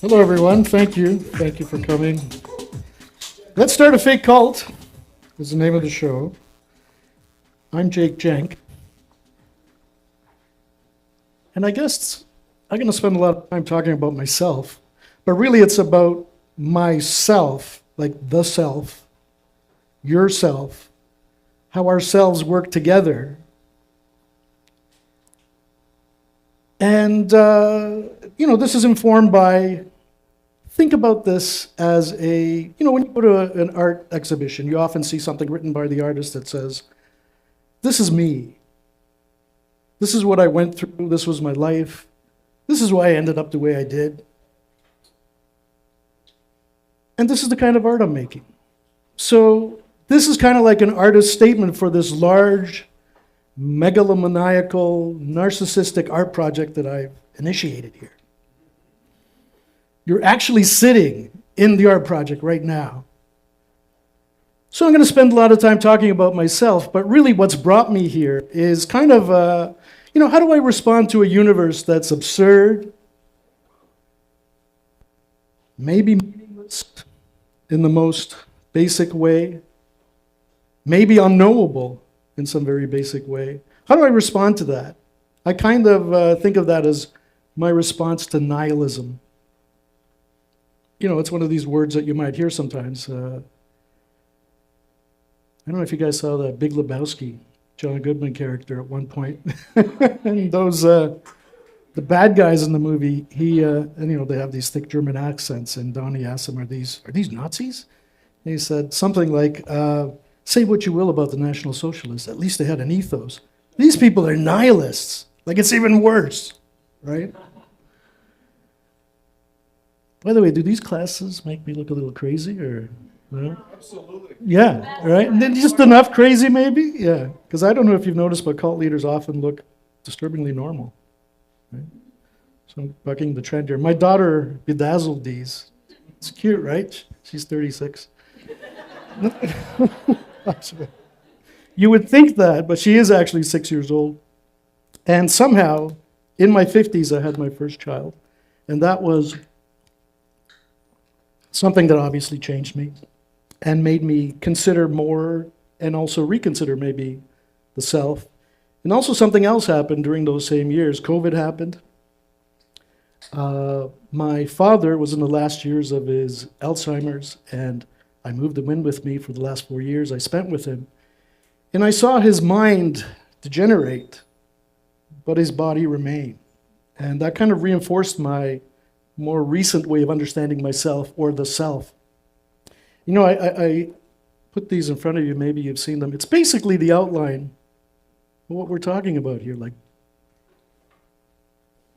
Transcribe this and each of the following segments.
Hello, everyone. Thank you. Thank you for coming. Let's Start a Fake Cult is the name of the show. I'm Jenk. And I guess I'm going to spend a lot of time talking about myself, but really it's about myself, like the self, yourself, how our selves work together. And, this is informed by, think about this as a, when you go to an art exhibition, you often see something written by the artist that says, this is me. This is what I went through. This was my life. This is why I ended up the way I did. And this is the kind of art I'm making. So this is kind of like an artist's statement for this large, megalomaniacal, narcissistic art project that I've initiated here. You're actually sitting in the art project right now. So I'm going to spend a lot of time talking about myself, but really what's brought me here is kind of, how do I respond to a universe that's absurd, maybe meaningless in the most basic way, maybe unknowable in some very basic way? How do I respond to that? I kind of think of that as my response to nihilism. It's one of these words that you might hear sometimes. I don't know if you guys saw the Big Lebowski, John Goodman character at one point. And those, the bad guys in the movie, they have these thick German accents, and Donnie asked them, are these Nazis? And he said something like, say what you will about the National Socialists, at least they had an ethos. These people are nihilists. Like, it's even worse, right? By the way, do these classes make me look a little crazy, or no? Absolutely. Yeah, right? And then just enough crazy, maybe? Yeah, because I don't know if you've noticed, but cult leaders often look disturbingly normal, right? So I'm bucking the trend here. My daughter bedazzled these. It's cute, right? She's 36. You would think that, but she is actually 6 years old. And somehow, in my 50s, I had my first child. And that was Something that obviously changed me and made me consider more and also reconsider maybe the self. And also something else happened during those same years. COVID happened. My father was in the last years of his Alzheimer's, and I moved him in with me for the last 4 years I spent with him. And I saw his mind degenerate, but his body remain. And that kind of reinforced my more recent way of understanding myself or the self. You know, I put these in front of you, maybe you've seen them. It's basically the outline of what we're talking about here, like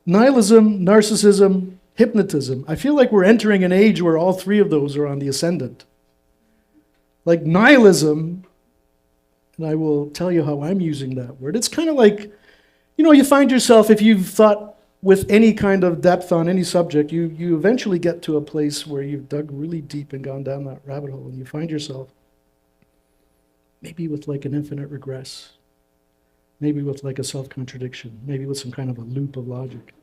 nihilism, narcissism, hypnotism. I feel like we're entering an age where all three of those are on the ascendant. Like nihilism, and I will tell you how I'm using that word. It's kind of like, you know, you find yourself, if you've thought with any kind of depth on any subject, you eventually get to a place where you've dug really deep and gone down that rabbit hole, and you find yourself maybe with like an infinite regress, maybe with like a self-contradiction, maybe with some kind of a loop of logic.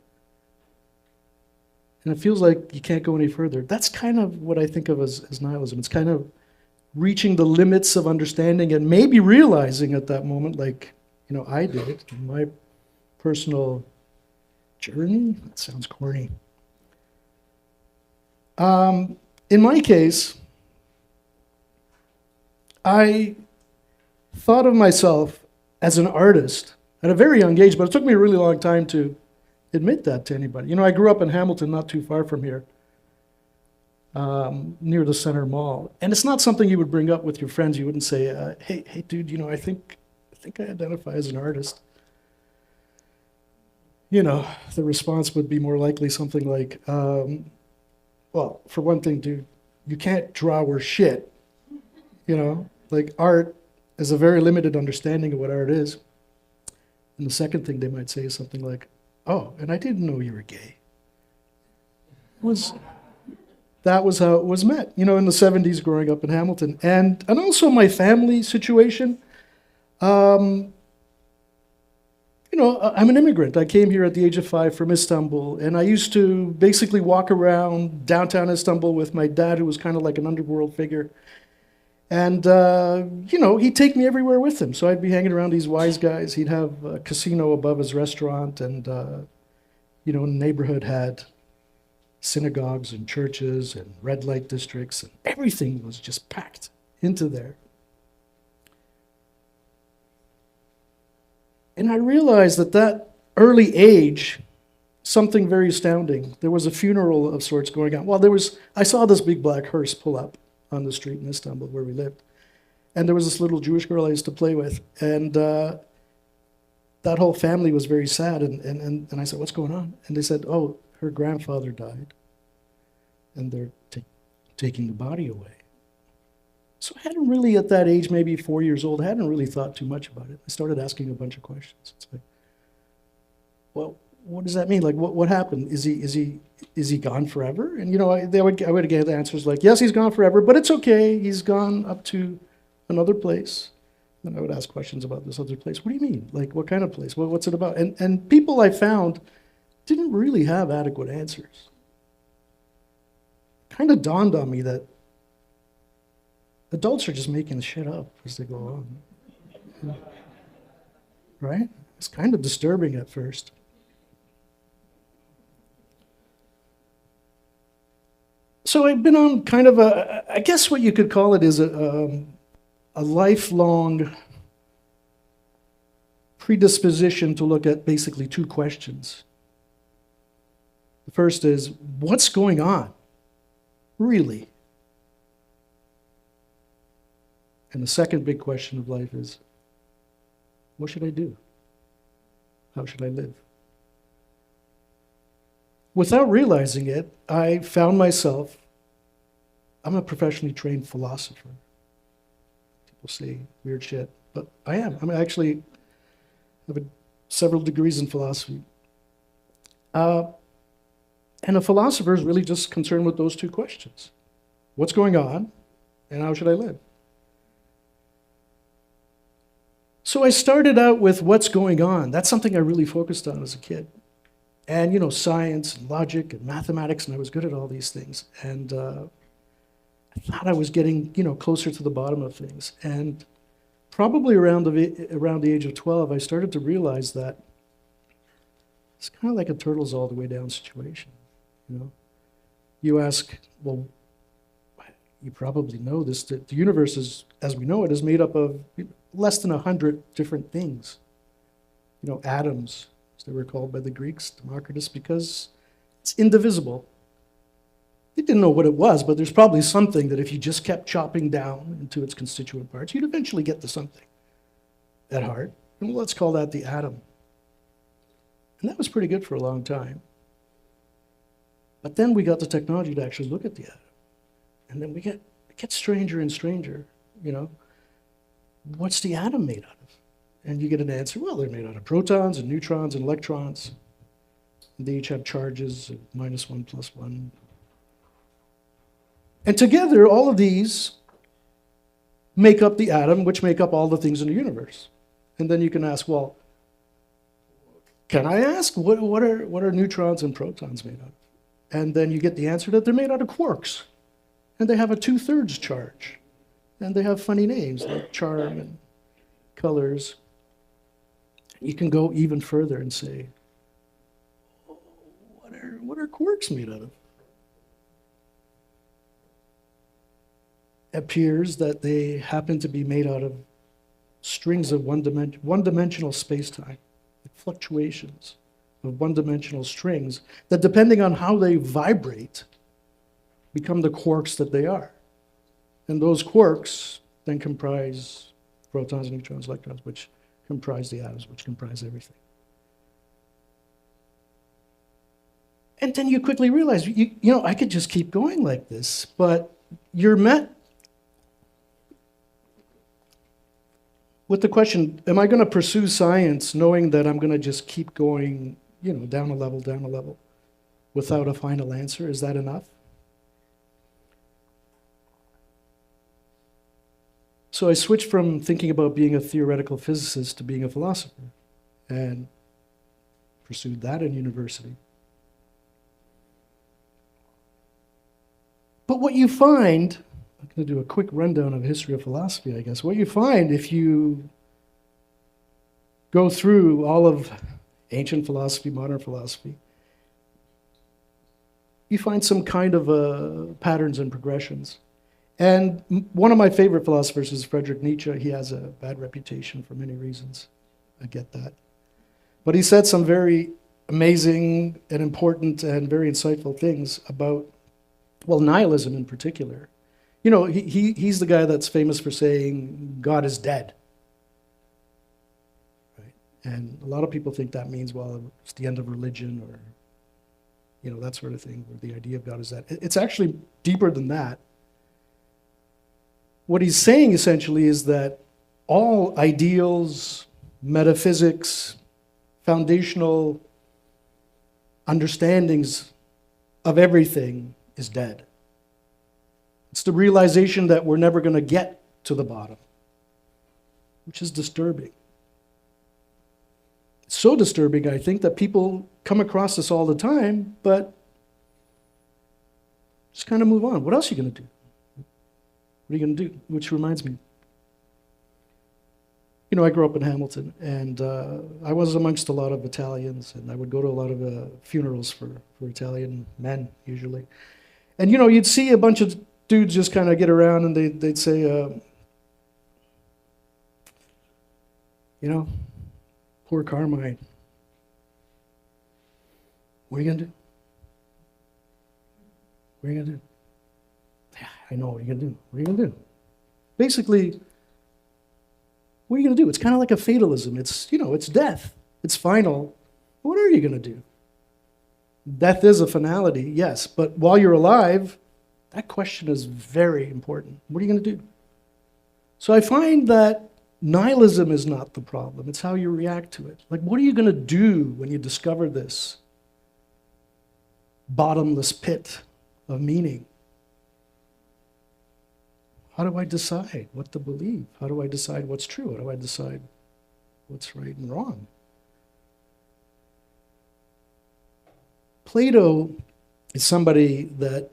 And it feels like you can't go any further. That's kind of what I think of as nihilism. It's kind of reaching the limits of understanding and maybe realizing at that moment, like, you know, I did in my personal journey. That sounds corny. In my case, I thought of myself as an artist at a very young age, but it took me a really long time to admit that to anybody. You know, I grew up in Hamilton, not too far from here, near the Center Mall. And it's not something you would bring up with your friends. You wouldn't say, hey, dude, you know, I think I identify as an artist. You know, the response would be more likely something like, well, for one thing, dude, you can't draw or shit. You know, like art is a very limited understanding of what art is. And the second thing they might say is something like, oh, and I didn't know you were gay. That was how it was met, you know, in the 70s growing up in Hamilton. And also my family situation. You know, I'm an immigrant. I came here at the age of 5 from Istanbul, and I used to basically walk around downtown Istanbul with my dad, who was kind of like an underworld figure. And, you know, he'd take me everywhere with him. So I'd be hanging around these wise guys. He'd have a casino above his restaurant, and, you know, the neighborhood had synagogues and churches and red light districts, and everything was just packed into there. And I realized that early age, something very astounding. There was a funeral of sorts going on. Well, I saw this big black hearse pull up on the street in Istanbul where we lived. And there was this little Jewish girl I used to play with. And that whole family was very sad. And I said, what's going on? And they said, oh, her grandfather died. And they're taking the body away. So I hadn't really, at that age, maybe 4 years old, I hadn't really thought too much about it. I started asking a bunch of questions. It's like, well, what does that mean? Like, what happened? Is he gone forever? And you know, I would get answers like, yes, he's gone forever, but it's okay. He's gone up to another place. And I would ask questions about this other place. What do you mean? Like, what kind of place? What's it about? And people I found didn't really have adequate answers. Kind of dawned on me that adults are just making shit up as they go on. Right? It's kind of disturbing at first. So I've been on kind of I guess what you could call it is a lifelong predisposition to look at basically two questions. The first is, what's going on? Really? And the second big question of life is, what should I do? How should I live? Without realizing it, I found myself, I'm a professionally trained philosopher. People say weird shit, but I am. I actually have several degrees in philosophy. And a philosopher is really just concerned with those two questions. What's going on, and how should I live? So I started out with what's going on. That's something I really focused on as a kid. And, you know, science and logic and mathematics, and I was good at all these things. And I thought I was getting, closer to the bottom of things. And probably around the age of 12, I started to realize that it's kind of like a turtles all the way down situation. You ask, well, you probably know this, that the universe is, as we know it, is made up of less than 100 different things. Atoms, as they were called by the Greeks, Democritus, because it's indivisible. They didn't know what it was, but there's probably something that if you just kept chopping down into its constituent parts, you'd eventually get to something at heart. And let's call that the atom. And that was pretty good for a long time. But then we got the technology to actually look at the atom. And then it gets stranger and stranger, What's the atom made out of? And you get an answer, well, they're made out of protons and neutrons and electrons. They each have charges of -1, +1. And together, all of these make up the atom, which make up all the things in the universe. And then you can ask, well, can I ask, what are neutrons and protons made out of? And then you get the answer that they're made out of quarks. And they have a 2/3 charge. And they have funny names like charm and colors. You can go even further and say, what are quarks made out of? It appears that they happen to be made out of strings of one-dimensional space-time, fluctuations of one-dimensional strings that, depending on how they vibrate, become the quarks that they are. And those quarks then comprise protons, neutrons, electrons, which comprise the atoms, which comprise everything. And then you quickly realize, I could just keep going like this, but you're met with the question, am I going to pursue science knowing that I'm going to just keep going, down a level, without a final answer? Is that enough? So I switched from thinking about being a theoretical physicist to being a philosopher, and pursued that in university. But what you find, I'm going to do a quick rundown of history of philosophy, I guess. What you find if you go through all of ancient philosophy, modern philosophy, you find some kind of patterns and progressions. And one of my favorite philosophers is Friedrich Nietzsche. He has a bad reputation for many reasons. I get that. But he said some very amazing and important and very insightful things about, well, nihilism in particular. He's the guy that's famous for saying God is dead. Right? And a lot of people think that means, well, it's the end of religion or, that sort of thing, or the idea of God is dead. It's actually deeper than that. What he's saying essentially is that all ideals, metaphysics, foundational understandings of everything is dead. It's the realization that we're never going to get to the bottom, which is disturbing. It's so disturbing, I think, that people come across this all the time, but just kind of move on. What else are you going to do? What are you going to do? Which reminds me, I grew up in Hamilton, and I was amongst a lot of Italians, and I would go to a lot of funerals for Italian men, usually. And, you'd see a bunch of dudes just kind of get around, and they'd say, poor Carmine. What are you going to do? What are you going to do? I know what you're going to do. What are you going to do? Basically, what are you going to do? It's kind of like a fatalism. It's death. It's final. What are you going to do? Death is a finality, yes, but while you're alive, that question is very important. What are you going to do? So I find that nihilism is not the problem. It's how you react to it. Like, what are you going to do when you discover this bottomless pit of meaning? How do I decide what to believe? How do I decide what's true? How do I decide what's right and wrong? Plato is somebody that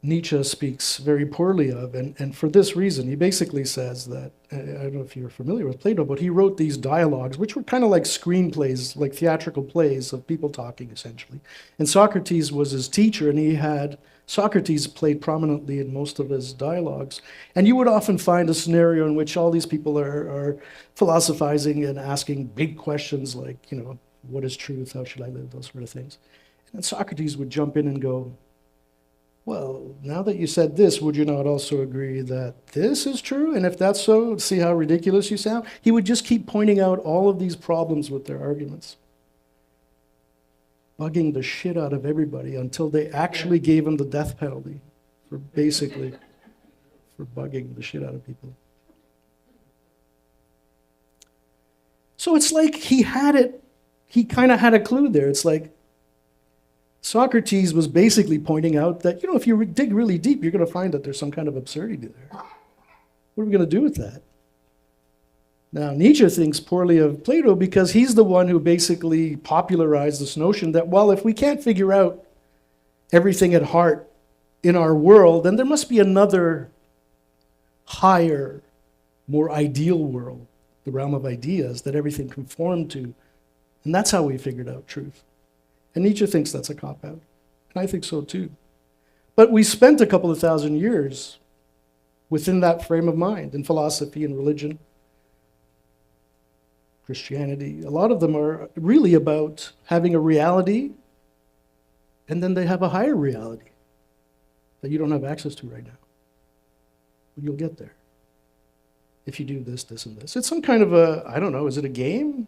Nietzsche speaks very poorly of, and for this reason. He basically says that, I don't know if you're familiar with Plato, but he wrote these dialogues, which were kind of like screenplays, like theatrical plays of people talking, essentially. And Socrates was his teacher, and he had Socrates played prominently in most of his dialogues. And you would often find a scenario in which all these people are philosophizing and asking big questions like, what is truth? How should I live? Those sort of things. And Socrates would jump in and go, well, now that you said this, would you not also agree that this is true? And if that's so, see how ridiculous you sound? He would just keep pointing out all of these problems with their arguments, bugging the shit out of everybody until they actually gave him the death penalty for bugging the shit out of people. So it's like he kind of had a clue there. It's like Socrates was basically pointing out that, if you dig really deep, you're going to find that there's some kind of absurdity there. What are we going to do with that? Now, Nietzsche thinks poorly of Plato because he's the one who basically popularized this notion that, well, if we can't figure out everything at heart in our world, then there must be another higher, more ideal world, the realm of ideas that everything conformed to. And that's how we figured out truth. And Nietzsche thinks that's a cop-out. And I think so too. But we spent a couple of thousand years within that frame of mind in philosophy and religion, Christianity. A lot of them are really about having a reality, and then they have a higher reality that you don't have access to right now. But you'll get there if you do this, this, and this. It's some kind of I don't know, is it a game?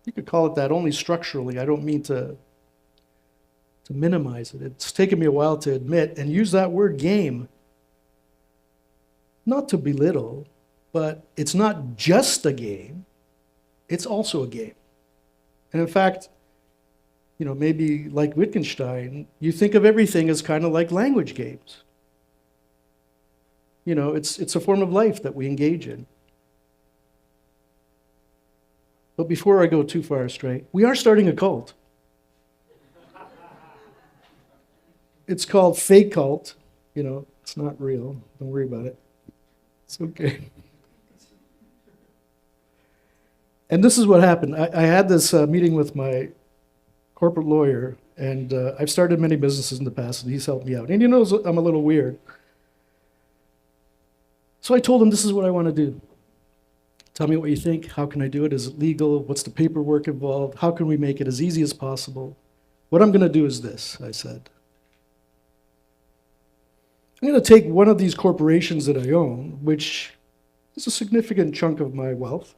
You could call it that only structurally. I don't mean to minimize it. It's taken me a while to admit and use that word game, not to belittle, but it's not just a game, it's also a game. And in fact, maybe like Wittgenstein, you think of everything as kind of like language games. It's a form of life that we engage in. But before I go too far astray, we are starting a cult. It's called fake cult. It's not real. Don't worry about it. It's okay. And this is what happened. I had this meeting with my corporate lawyer, and I've started many businesses in the past, and he's helped me out. And he knows I'm a little weird. So I told him, this is what I want to do. Tell me what you think. How can I do it? Is it legal? What's the paperwork involved? How can we make it as easy as possible? What I'm going to do is this, I said. I'm going to take one of these corporations that I own, which is a significant chunk of my wealth,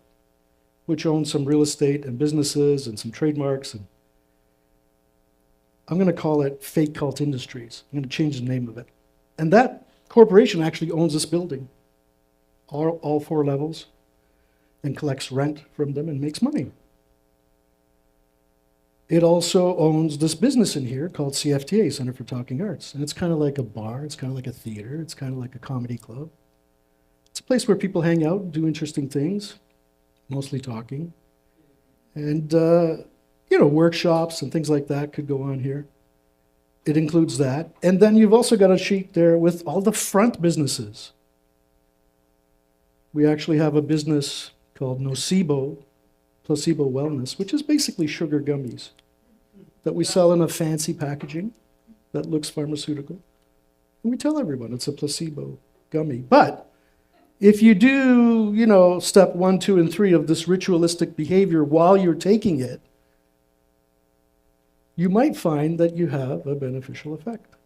which owns some real estate and businesses and some trademarks. And I'm going to call it Fake Cult Industries. I'm going to change the name of it. And that corporation actually owns this building, all 4 levels, and collects rent from them and makes money. It also owns this business in here called CFTA, Center for Talking Arts. And it's kind of like a bar, it's kind of like a theater, it's kind of like a comedy club. It's a place where people hang out, do interesting things, mostly talking. And, workshops and things like that could go on here. It includes that. And then you've also got a sheet there with all the front businesses. We actually have a business called Nocebo, Placebo Wellness, which is basically sugar gummies that we sell in a fancy packaging that looks pharmaceutical. And we tell everyone it's a placebo gummy. But if you do, step 1, 2, and 3 of this ritualistic behavior while you're taking it, you might find that you have a beneficial effect.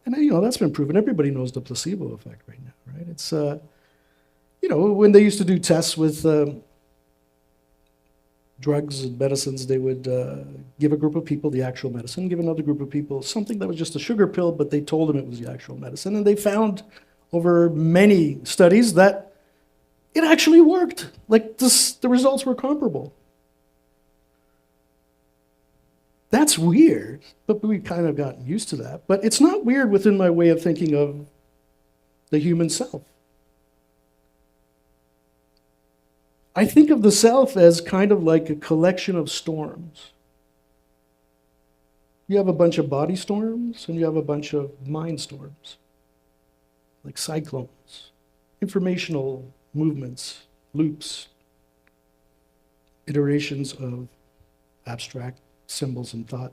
And that's been proven. Everybody knows the placebo effect right now, right? It's, when they used to do tests with drugs and medicines, they would give a group of people the actual medicine, give another group of people something that was just a sugar pill, but they told them it was the actual medicine. And they found over many studies that it actually worked. Like the results were comparable. That's weird, but we've kind of gotten used to that. But it's not weird within my way of thinking of the human self. I think of the self as kind of like a collection of storms. You have a bunch of body storms and you have a bunch of mind storms, like cyclones, informational movements, loops, iterations of abstract symbols and thought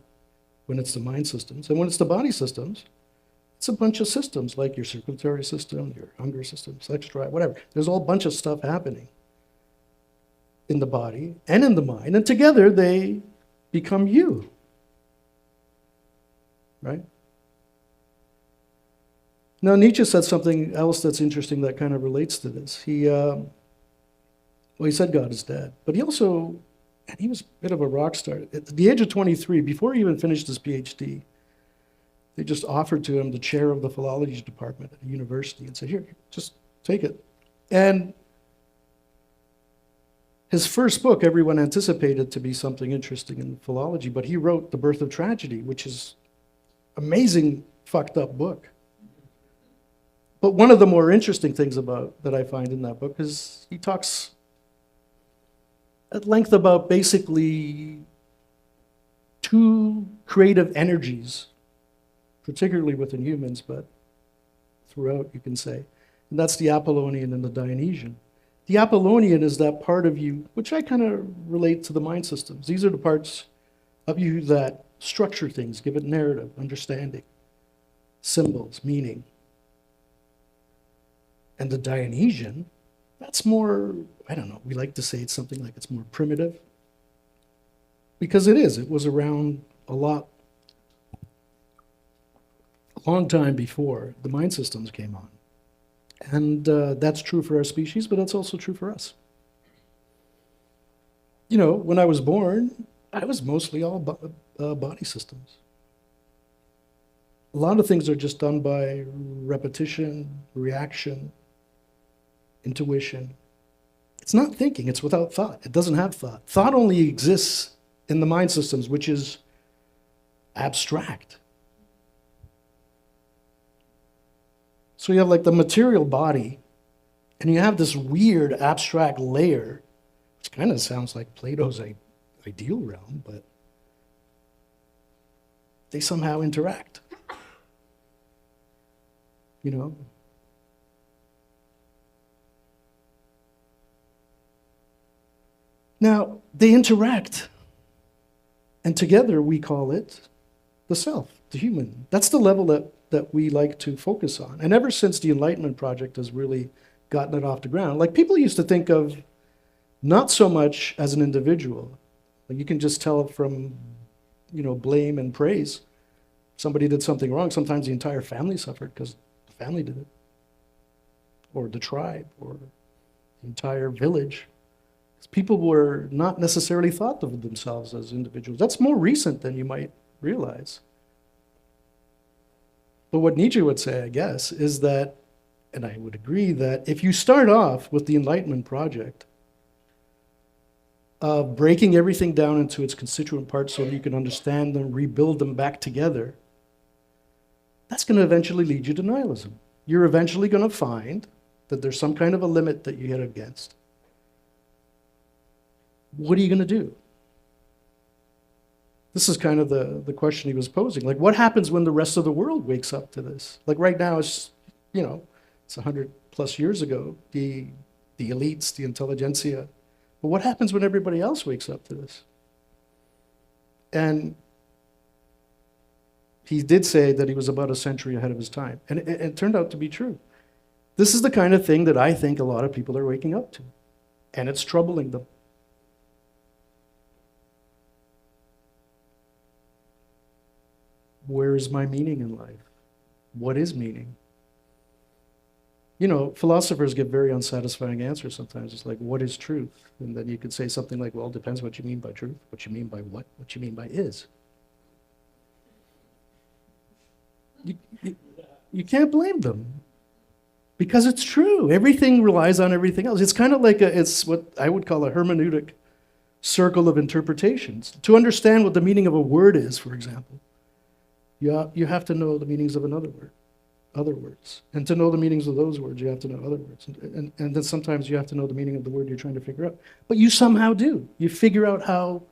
when it's the mind systems. And when it's the body systems, it's a bunch of systems like your circulatory system, your hunger system, sex drive, whatever. There's a whole bunch of stuff happening in the body and in the mind, and together they become you, right? Now, Nietzsche said something else that's interesting that kind of relates to this. He said God is dead, but he also, and he was a bit of a rock star. At the age of 23, before he even finished his PhD, they just offered to him the chair of the philology department at a university and said, here, just take it. And his first book, everyone anticipated to be something interesting in philology, but he wrote The Birth of Tragedy, which is amazing, fucked up book. But one of the more interesting things that I find in that book is he talks at length about basically two creative energies, particularly within humans, but throughout, you can say. And that's the Apollonian and the Dionysian. The Apollonian is that part of you, which I kind of relate to the mind systems. These are the parts of you that structure things, give it narrative, understanding, symbols, meaning. And the Dionysian, that's more, I don't know, we like to say it's something like it's more primitive. Because it is. It was around a long time before the mind systems came on. And that's true for our species, but that's also true for us. You know, when I was born, I was mostly all body systems. A lot of things are just done by repetition, reaction, intuition. It's not thinking, it's without thought. It doesn't have thought. Thought only exists in the mind systems, which is abstract. So you have like the material body, and you have this weird abstract layer, which kind of sounds like Plato's ideal realm, but they somehow interact. You know? Now, they interact, and together we call it the self, the human. That's the level that we like to focus on. And ever since the Enlightenment project has really gotten it off the ground, like people used to think of not so much as an individual. Like you can just tell from, you know, blame and praise. Somebody did something wrong. Sometimes the entire family suffered because the family did it, or the tribe, or the entire village. People were not necessarily thought of themselves as individuals. That's more recent than you might realize. But what Nietzsche would say, I guess, is that, and I would agree, that if you start off with the Enlightenment project, breaking everything down into its constituent parts so that you can understand them, rebuild them back together, that's going to eventually lead you to nihilism. You're eventually going to find that there's some kind of a limit that you hit against. What are you going to do? This is kind of the question he was posing. Like, what happens when the rest of the world wakes up to this? Like right now, it's, you know, it's 100 plus years ago, the elites, the intelligentsia. But what happens when everybody else wakes up to this? And he did say that he was about a century ahead of his time. And it turned out to be true. This is the kind of thing that I think a lot of people are waking up to. And it's troubling them. Where is my meaning in life? What is meaning? You know, philosophers give very unsatisfying answers sometimes. It's like, what is truth? And then you could say something like, well, it depends what you mean by truth, what you mean by what you mean by is. You can't blame them because it's true. Everything relies on everything else. It's kind of like it's what I would call a hermeneutic circle of interpretations. To understand what the meaning of a word is, for example, you have to know the meanings of another word, other words. And to know the meanings of those words, you have to know other words. And then sometimes you have to know the meaning of the word you're trying to figure out. But you somehow do. You figure out how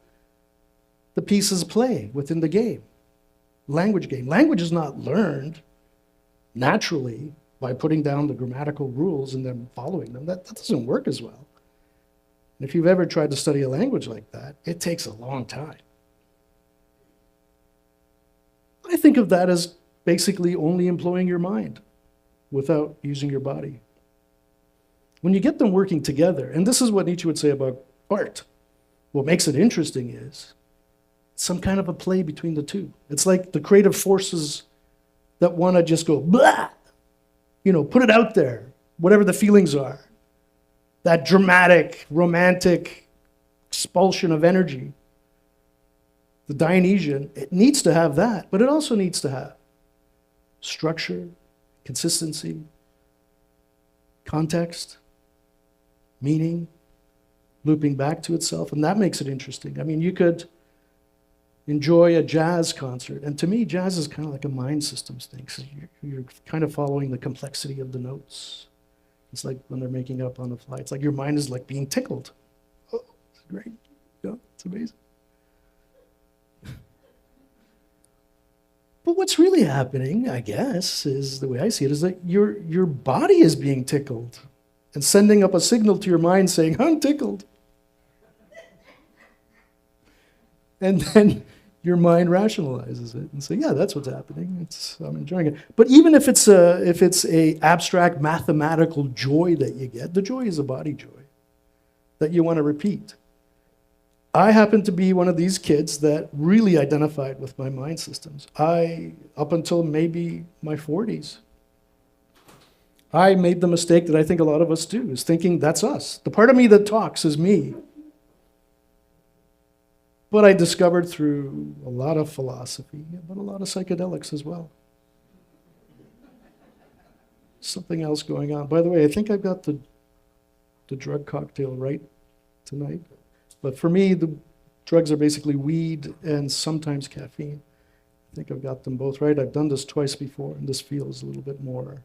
the pieces play within the game. language game. Language is not learned naturally by putting down the grammatical rules and then following them. That doesn't work as well. And if you've ever tried to study a language like that, it takes a long time. I think of that as basically only employing your mind without using your body. When you get them working together, and this is what Nietzsche would say about art, what makes it interesting is some kind of a play between the two. It's like the creative forces that want to just go, blah, put it out there, whatever the feelings are. That dramatic, romantic expulsion of energy. The Dionysian, it needs to have that, but it also needs to have structure, consistency, context, meaning, looping back to itself, and that makes it interesting. I mean, you could enjoy a jazz concert, and to me, jazz is kind of like a mind systems thing, so you're kind of following the complexity of the notes. It's like when they're making up on the fly. It's like your mind is like being tickled. Oh, it's great. Yeah, it's amazing. But what's really happening, I guess, is the way I see it, is that your body is being tickled and sending up a signal to your mind saying, I'm tickled. And then your mind rationalizes it and say, yeah, that's what's happening. I'm enjoying it. But even if it's a abstract mathematical joy that you get, the joy is a body joy that you want to repeat. I happen to be one of these kids that really identified with my mind systems. Up until maybe my 40s, I made the mistake that I think a lot of us do, is thinking that's us. The part of me that talks is me. But I discovered through a lot of philosophy, but a lot of psychedelics as well. Something else going on. By the way, I think I've got the drug cocktail right tonight. But for me, the drugs are basically weed and sometimes caffeine. I think I've got them both right. I've done this twice before, and this feels a little bit more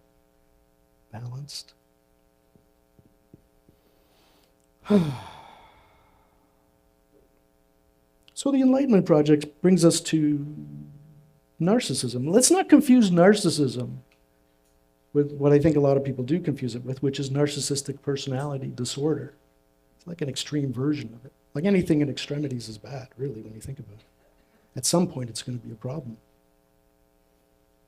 balanced. So the Enlightenment Project brings us to narcissism. Let's not confuse narcissism with what I think a lot of people do confuse it with, which is narcissistic personality disorder. It's like an extreme version of it. Like anything in extremities is bad, really, when you think about it. At some point, it's going to be a problem.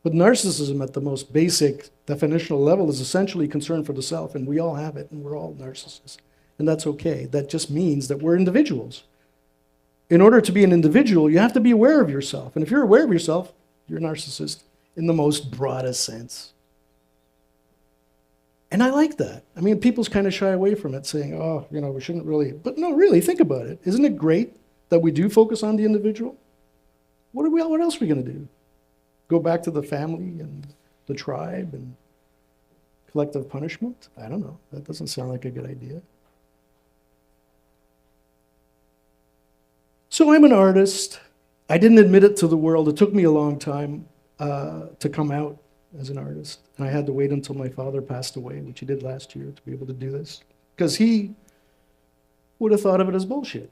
But narcissism at the most basic definitional level is essentially concern for the self, and we all have it, and we're all narcissists. And that's okay. That just means that we're individuals. In order to be an individual, you have to be aware of yourself. And if you're aware of yourself, you're a narcissist in the most broadest sense. And I like that. I mean, people kind of shy away from it, saying, oh, we shouldn't really. But no, really, think about it. Isn't it great that we do focus on the individual? What else are we going to do? Go back to the family and the tribe and collective punishment? I don't know. That doesn't sound like a good idea. So I'm an artist. I didn't admit it to the world. It took me a long time to come out as an artist. And I had to wait until my father passed away, which he did last year, to be able to do this. Because he would have thought of it as bullshit.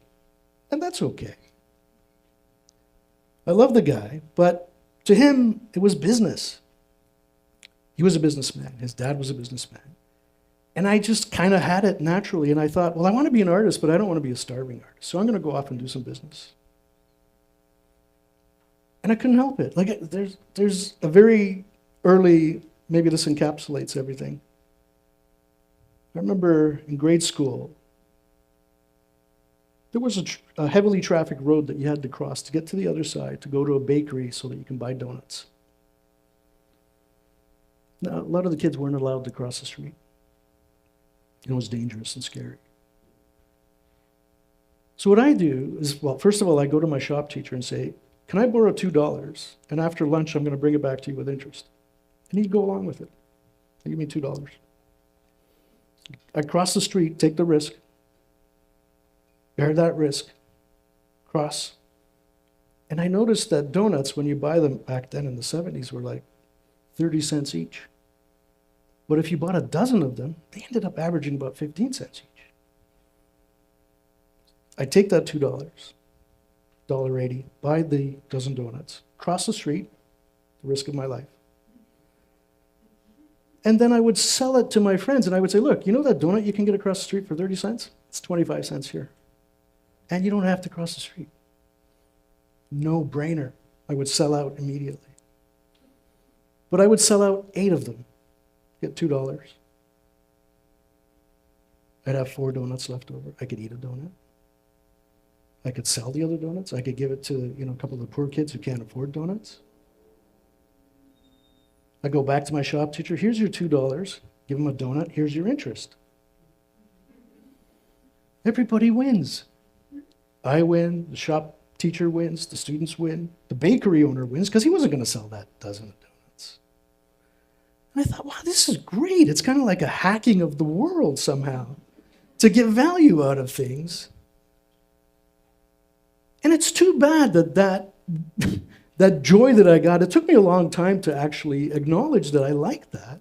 And that's okay. I love the guy, but to him, it was business. He was a businessman. His dad was a businessman. And I just kind of had it naturally. And I thought, well, I want to be an artist, but I don't want to be a starving artist. So I'm going to go off and do some business. And I couldn't help it. Like, there's a very early, maybe this encapsulates everything. I remember in grade school, there was a heavily trafficked road that you had to cross to get to the other side, to go to a bakery so that you can buy donuts. Now, a lot of the kids weren't allowed to cross the street. It was dangerous and scary. So what I do is, well, first of all, I go to my shop teacher and say, can I borrow $2? And after lunch, I'm going to bring it back to you with interest. And he'd go along with it. They give me $2. I cross the street, take the risk, bear that risk, cross. And I noticed that donuts, when you buy them back then in the 70s, were like 30 cents each. But if you bought a dozen of them, they ended up averaging about 15 cents each. I take that $2, $1.80, buy the dozen donuts, cross the street, the risk of my life. And then I would sell it to my friends, and I would say, look, you know that donut you can get across the street for 30 cents? It's 25 cents here. And you don't have to cross the street. No brainer. I would sell out immediately. But I would sell out 8 of them, get $2. I'd have 4 donuts left over. I could eat a donut. I could sell the other donuts. I could give it to a couple of the poor kids who can't afford donuts. I go back to my shop teacher, here's your $2, give him a donut, here's your interest. Everybody wins. I win, the shop teacher wins, the students win, the bakery owner wins, because he wasn't going to sell that dozen of donuts. And I thought, wow, this is great. It's kind of like a hacking of the world somehow, to get value out of things. And it's too bad that joy that I got, it took me a long time to actually acknowledge that I liked that.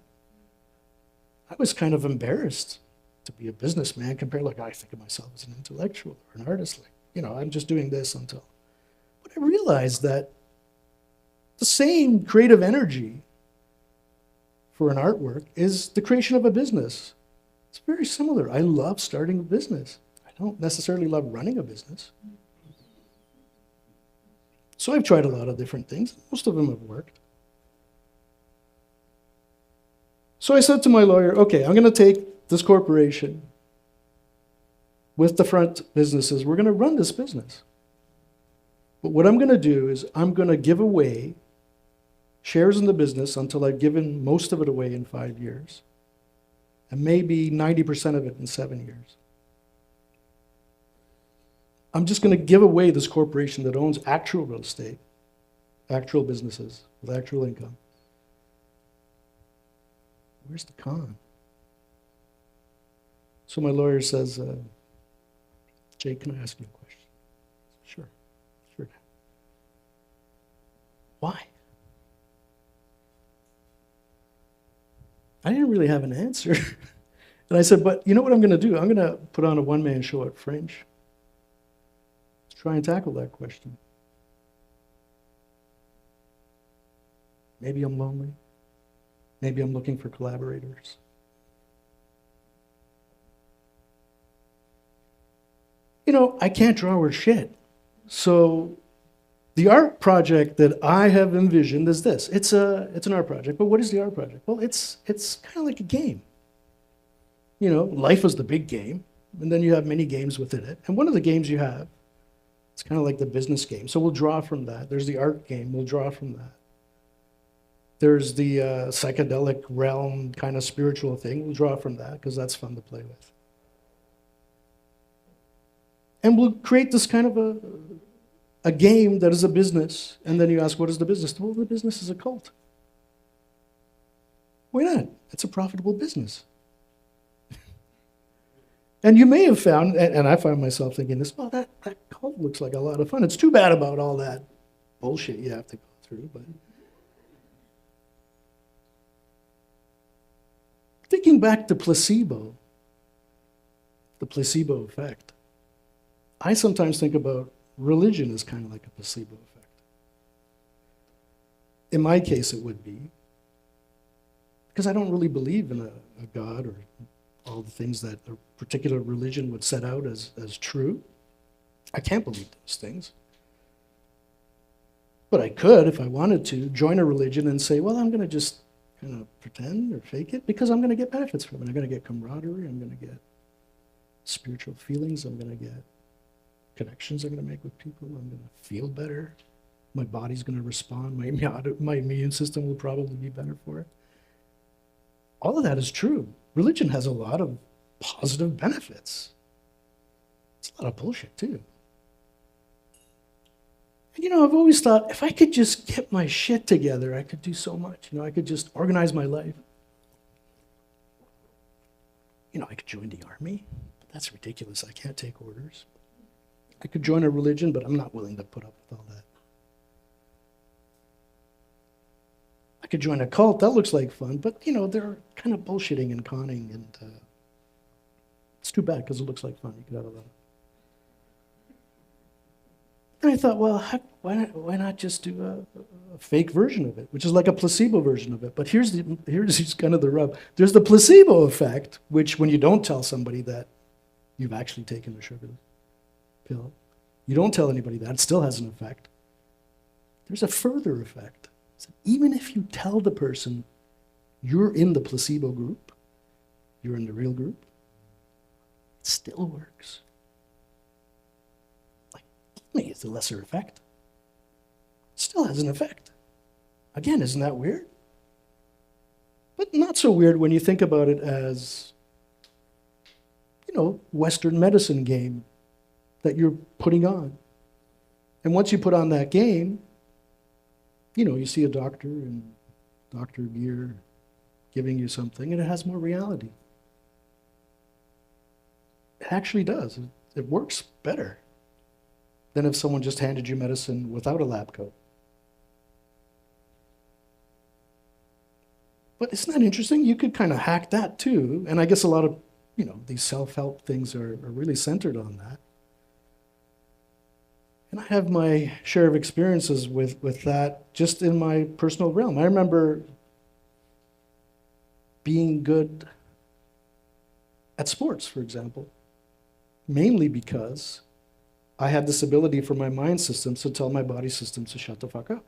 I was kind of embarrassed to be a businessman compared, like, I think of myself as an intellectual or an artist. Like, I'm just doing this until. But I realized that the same creative energy for an artwork is the creation of a business. It's very similar. I love starting a business. I don't necessarily love running a business. So I've tried a lot of different things. Most of them have worked. So I said to my lawyer, okay, I'm going to take this corporation with the front businesses. We're going to run this business. But what I'm going to do is I'm going to give away shares in the business until I've given most of it away in 5 years, and maybe 90% of it in 7 years. I'm just going to give away this corporation that owns actual real estate, actual businesses with actual income. Where's the con? So my lawyer says, Jake, can I ask you a question? Sure. Why? I didn't really have an answer. And I said, but you know what I'm going to do? I'm going to put on a one-man show at Fringe. Try and tackle that question. Maybe I'm lonely. Maybe I'm looking for collaborators. I can't draw or shit. So the art project that I have envisioned is this. It's an art project, but what is the art project? Well, it's kind of like a game. Life is the big game, and then you have many games within it. And one of the games you have, it's kind of like the business game. So we'll draw from that. There's the art game. We'll draw from that. There's the psychedelic realm kind of spiritual thing. We'll draw from that because that's fun to play with. And we'll create this kind of a game that is a business. And then you ask, what is the business? Well, the business is a cult. Why not? It's a profitable business. And you may have found, and I find myself thinking this, well, that cult looks like a lot of fun. It's too bad about all that bullshit you have to go through. But thinking back to placebo, the placebo effect, I sometimes think about religion as kind of like a placebo effect. In my case, it would be, because I don't really believe in a God or all the things that a particular religion would set out as true. I can't believe those things. But I could, if I wanted to, join a religion and say, well, I'm going to just kind of pretend or fake it because I'm going to get benefits from it. I'm going to get camaraderie. I'm going to get spiritual feelings. I'm going to get connections I'm going to make with people. I'm going to feel better. My body's going to respond. My immune system will probably be better for it. All of that is true. Religion has a lot of positive benefits. It's a lot of bullshit, too. And I've always thought, if I could just get my shit together, I could do so much. I could just organize my life. I could join the army. But that's ridiculous. I can't take orders. I could join a religion, but I'm not willing to put up with all that. I could join a cult. That looks like fun, but they're kind of bullshitting and conning, and it's too bad because it looks like fun. You could have a lot. And I thought, well, why not just do a fake version of it, which is like a placebo version of it? But here's kind of the rub. There's the placebo effect, which when you don't tell somebody that you've actually taken a sugar pill, you don't tell anybody that, it still has an effect. There's a further effect. So even if you tell the person you're in the placebo group, you're in the real group, it still works. Like, maybe it's a lesser effect. It still has an effect. Again, isn't that weird? But not so weird when you think about it as, Western medicine game that you're putting on. And once you put on that game, you see a doctor in doctor gear giving you something, and it has more reality. It actually does. It works better than if someone just handed you medicine without a lab coat. But isn't that interesting? You could kind of hack that too. And I guess a lot of, these self-help things are really centered on that. And I have my share of experiences with that just in my personal realm. I remember being good at sports, for example, mainly because I had this ability for my mind systems to tell my body systems to shut the fuck up.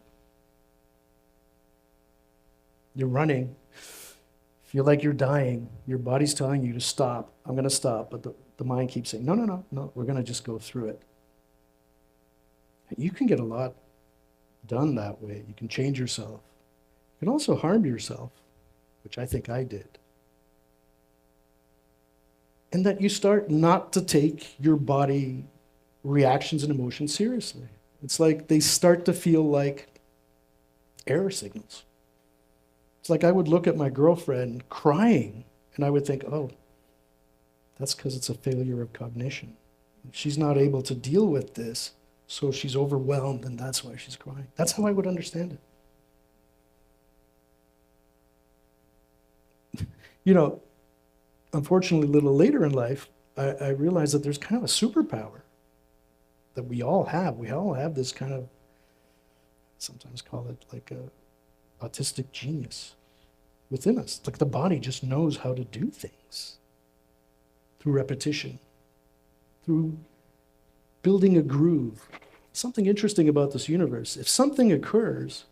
You're running, feel like you're dying, your body's telling you to stop. I'm going to stop, but the mind keeps saying, no, we're going to just go through it. You can get a lot done that way. You can change yourself. You can also harm yourself, which I think I did. And that you start not to take your body reactions and emotions seriously. It's like they start to feel like error signals. It's like I would look at my girlfriend crying, and I would think, oh, that's because it's a failure of cognition. She's not able to deal with this, so she's overwhelmed, and that's why she's crying. That's how I would understand it. Unfortunately, a little later in life, I realized that there's kind of a superpower that we all have. We all have this kind of, sometimes call it like a autistic genius within us. It's like the body just knows how to do things through repetition, through building a groove. Something interesting about this universe. If something occurs,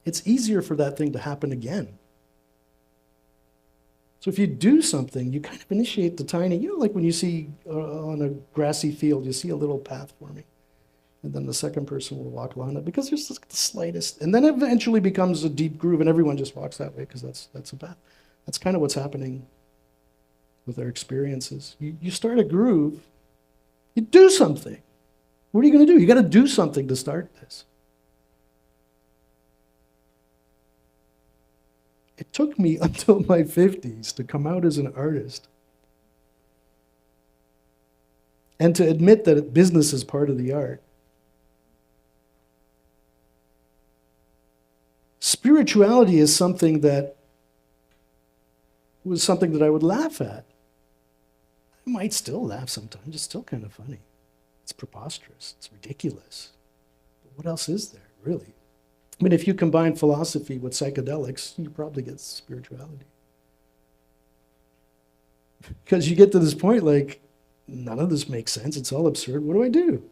it's easier for that thing to happen again. So if you do something, you kind of initiate the tiny, like when you see on a grassy field, you see a little path forming. And then the second person will walk along it because there's the slightest, and then it eventually becomes a deep groove and everyone just walks that way because that's a path. That's kind of what's happening with our experiences. You start a groove, you do something. What are you going to do? You got to do something to start this. It took me until my 50s to come out as an artist and to admit that business is part of the art. Spirituality is something that was something that I would laugh at. I might still laugh sometimes. It's still kind of funny. It's preposterous. It's ridiculous. But what else is there, really? I mean, if you combine philosophy with psychedelics, you probably get spirituality. Because you get to this point, like, none of this makes sense. It's all absurd. What do I do?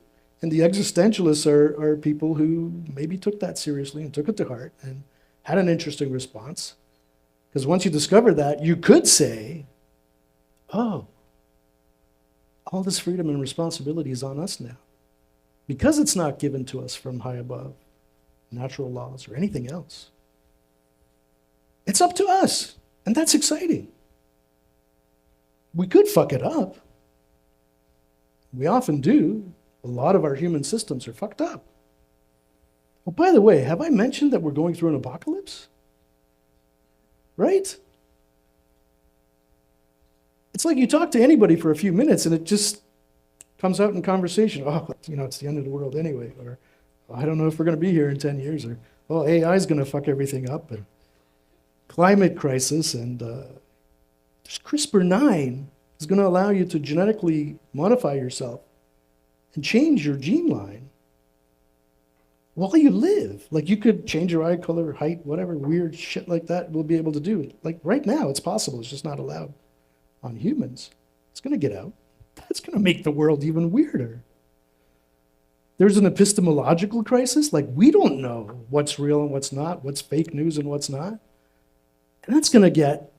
And the existentialists are people who maybe took that seriously and took it to heart and had an interesting response. Because once you discover that, you could say, oh, all this freedom and responsibility is on us now. Because it's not given to us from high above, natural laws or anything else. It's up to us, and that's exciting. We could fuck it up. We often do. A lot of our human systems are fucked up. Oh, by the way, have I mentioned that we're going through an apocalypse? Right? It's like you talk to anybody for a few minutes and it just comes out in conversation. Oh, it's the end of the world anyway. Or, I don't know if we're going to be here in 10 years. Or, oh, AI is going to fuck everything up. And climate crisis. And CRISPR-9 is going to allow you to genetically modify yourself and change your gene line while you live. Like you could change your eye color, height, whatever weird shit like that we'll be able to do. Like right now, it's possible. It's just not allowed on humans. It's going to get out. That's going to make the world even weirder. There's an epistemological crisis. Like we don't know what's real and what's not, what's fake news and what's not. And that's going to get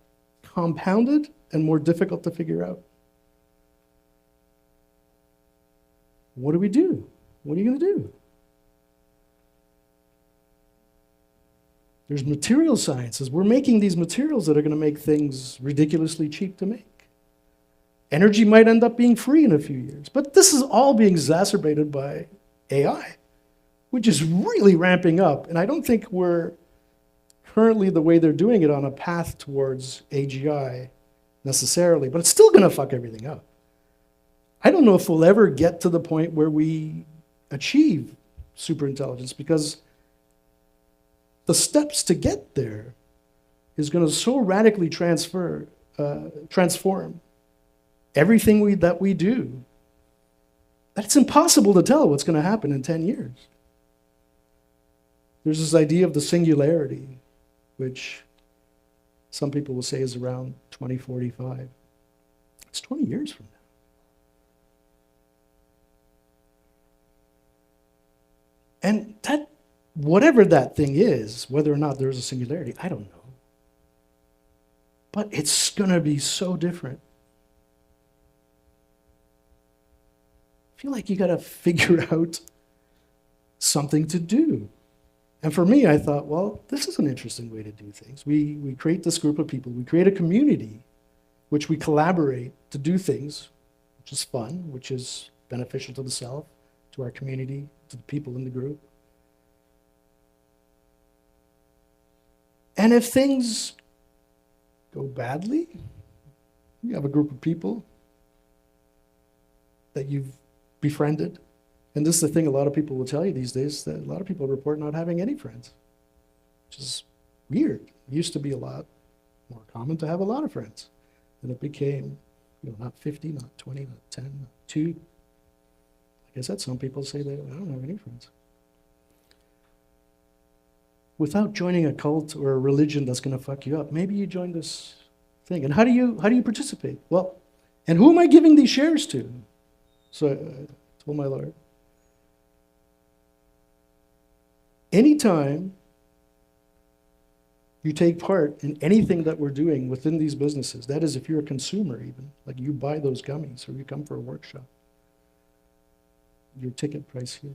compounded and more difficult to figure out. What do we do? What are you going to do? There's material sciences. We're making these materials that are going to make things ridiculously cheap to make. Energy might end up being free in a few years. But this is all being exacerbated by AI, which is really ramping up. And I don't think we're currently, the way they're doing it, on a path towards AGI necessarily, but it's still going to fuck everything up. I don't know if we'll ever get to the point where we achieve superintelligence, because the steps to get there is going to so radically transform everything that we do that it's impossible to tell what's going to happen in 10 years. There's this idea of the singularity, which some people will say is around 2045. It's 20 years from now. And that, whatever that thing is, whether or not there's a singularity, I don't know. But it's going to be so different. I feel like you got to figure out something to do. And for me, I thought, well, this is an interesting way to do things. We create this group of people. We create a community, which we collaborate to do things, which is fun, which is beneficial to the self, to our community, to the people in the group. And if things go badly, you have a group of people that you've befriended. And this is the thing a lot of people will tell you these days, that a lot of people report not having any friends, which is weird. It used to be a lot more common to have a lot of friends. And it became, not 50, not 20, not 10, not 2. Like I said, some people say I don't have any friends. Without joining a cult or a religion that's going to fuck you up, maybe you join this thing. And how do you participate? Well, and who am I giving these shares to? So I told my lawyer, anytime you take part in anything that we're doing within these businesses, that is, if you're a consumer even, like you buy those gummies or you come for a workshop, your ticket price here,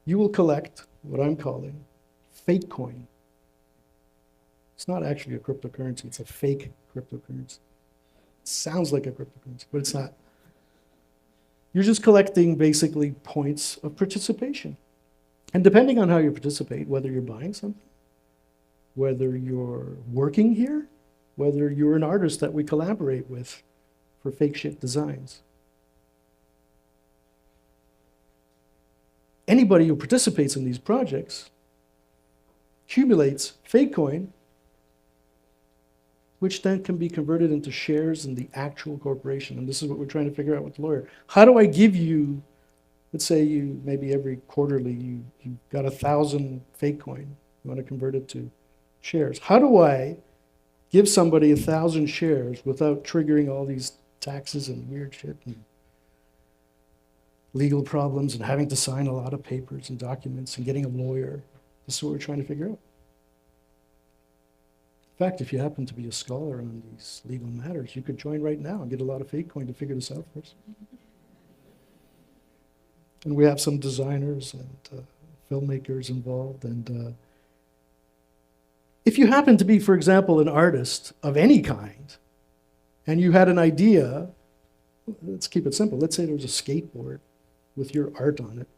you will collect what I'm calling fake coin. It's not actually a cryptocurrency, it's a fake cryptocurrency. It sounds like a cryptocurrency, but it's not. You're just collecting basically points of participation. And depending on how you participate, whether you're buying something, whether you're working here, whether you're an artist that we collaborate with for fake shit designs. Anybody who participates in these projects accumulates fake coin, which then can be converted into shares in the actual corporation. And this is what we're trying to figure out with the lawyer. How do I give you, let's say you, maybe every quarterly, you got 1,000 fake coin, you want to convert it to shares. How do I give somebody 1,000 shares without triggering all these taxes and weird shit and legal problems and having to sign a lot of papers and documents and getting a lawyer? This is what we're trying to figure out. In fact, if you happen to be a scholar on these legal matters, you could join right now and get a lot of fake coin to figure this out for us. And we have some designers and filmmakers involved. And if you happen to be, for example, an artist of any kind, and you had an idea, let's keep it simple. Let's say there was a skateboard with your art on it.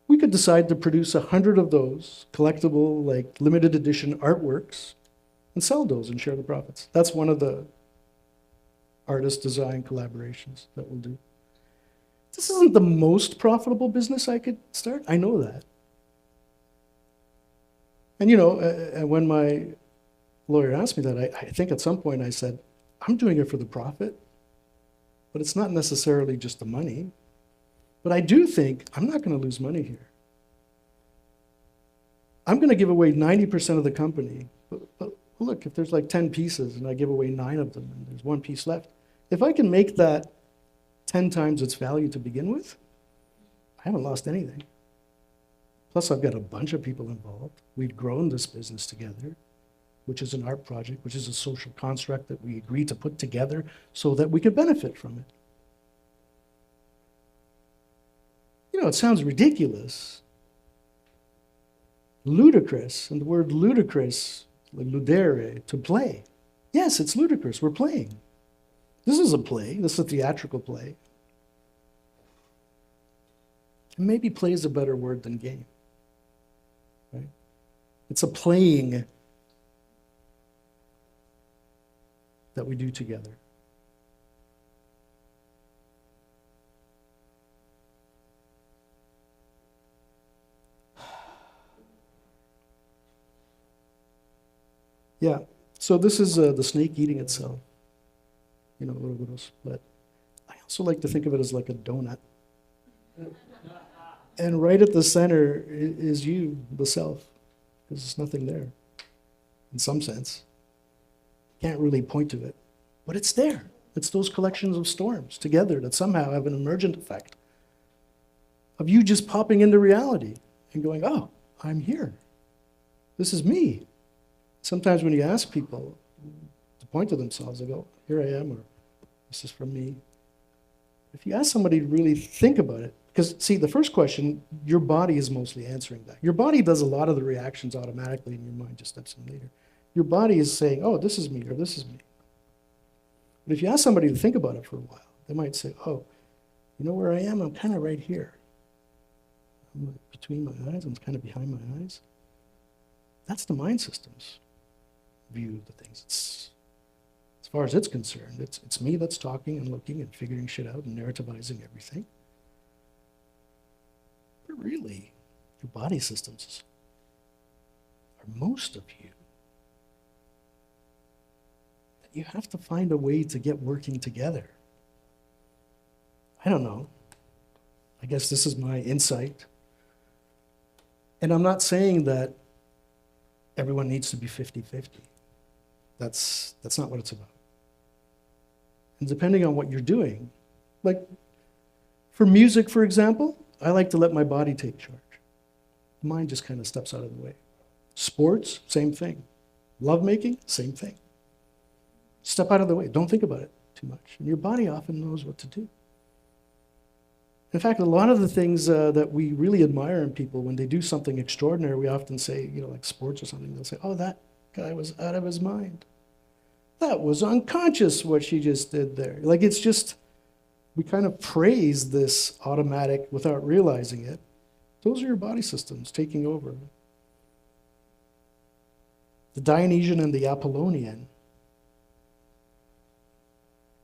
We could decide to produce 100 of those collectible, like limited edition artworks and sell those and share the profits. That's one of the artist design collaborations that we'll do. This isn't the most profitable business I could start. I know that. And when my lawyer asked me that, I think at some point I said, I'm doing it for the profit, but it's not necessarily just the money. But I do think I'm not going to lose money here. I'm going to give away 90% of the company. But look, if there's like 10 pieces and I give away 9 of them and there's 1 piece left, if I can make that 10 times its value to begin with, I haven't lost anything. Plus, I've got a bunch of people involved. We've grown this business together, which is an art project, which is a social construct that we agreed to put together so that we could benefit from it. You know, it sounds ridiculous, ludicrous, and the word ludicrous, like ludere, to play. Yes, it's ludicrous. We're playing. This is a play. This is a theatrical play. And maybe play is a better word than game. Right? It's a playing that we do together. Yeah, so this is the snake eating itself. You know, but I also like to think of it as like a donut. And right at the center is you, the self, because there's nothing there, in some sense. Can't really point to it, but it's there. It's those collections of storms together that somehow have an emergent effect of you just popping into reality and going, oh, I'm here. This is me. Sometimes when you ask people to point to themselves, they go, here I am, or this is from me. If you ask somebody to really think about it, because see, the first question, your body is mostly answering that. Your body does a lot of the reactions automatically, and your mind just steps in later. Your body is saying, oh, this is me, or this is me. But if you ask somebody to think about it for a while, they might say, oh, you know where I am? I'm kind of right here. I'm like between my eyes, I'm kind of behind my eyes. That's the mind system's view of the things. As far as it's concerned, it's me that's talking and looking and figuring shit out and narrativizing everything. But really, your body systems are most of you. That you have to find a way to get working together. I don't know. I guess this is my insight. And I'm not saying that everyone needs to be 50-50. That's not what it's about. And depending on what you're doing, like for music, for example, I like to let my body take charge. Mind just kind of steps out of the way. Sports, same thing. Lovemaking, same thing. Step out of the way. Don't think about it too much. And your body often knows what to do. In fact, a lot of the things that we really admire in people, when they do something extraordinary, we often say, you know, like sports or something, they'll say, oh, that guy was out of his mind. That was unconscious what she just did there. Like it's just, we kind of praise this automatic without realizing it. Those are your body systems taking over. The Dionysian and the Apollonian,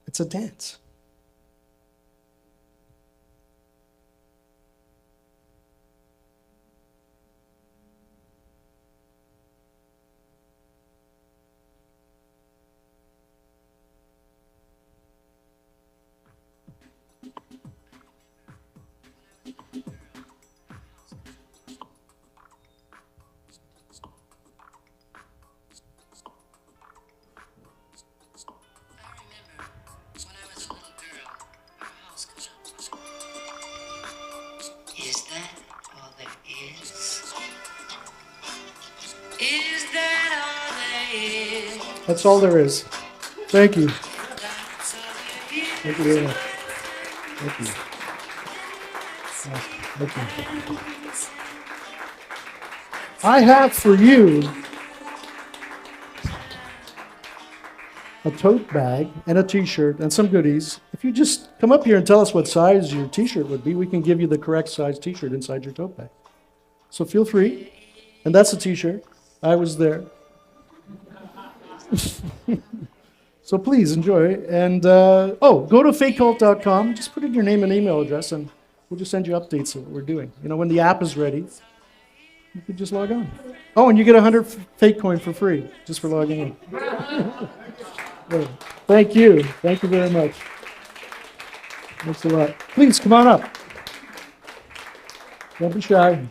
it's a dance. That's all there is. Thank you. Thank you very much. Thank you. Thank you. I have for you a tote bag and a t-shirt and some goodies. If you just come up here and tell us what size your t-shirt would be, we can give you the correct size t-shirt inside your tote bag. So feel free. And that's a t-shirt. I was there. So please enjoy. And go to fakecult.com. Just put in your name and email address, and we'll just send you updates of what we're doing. You know, when the app is ready, you can just log on. Oh, and you get 100 fake coin for free just for logging in. Thank you. Thank you very much. Thanks a lot. Please come on up. Don't be shy.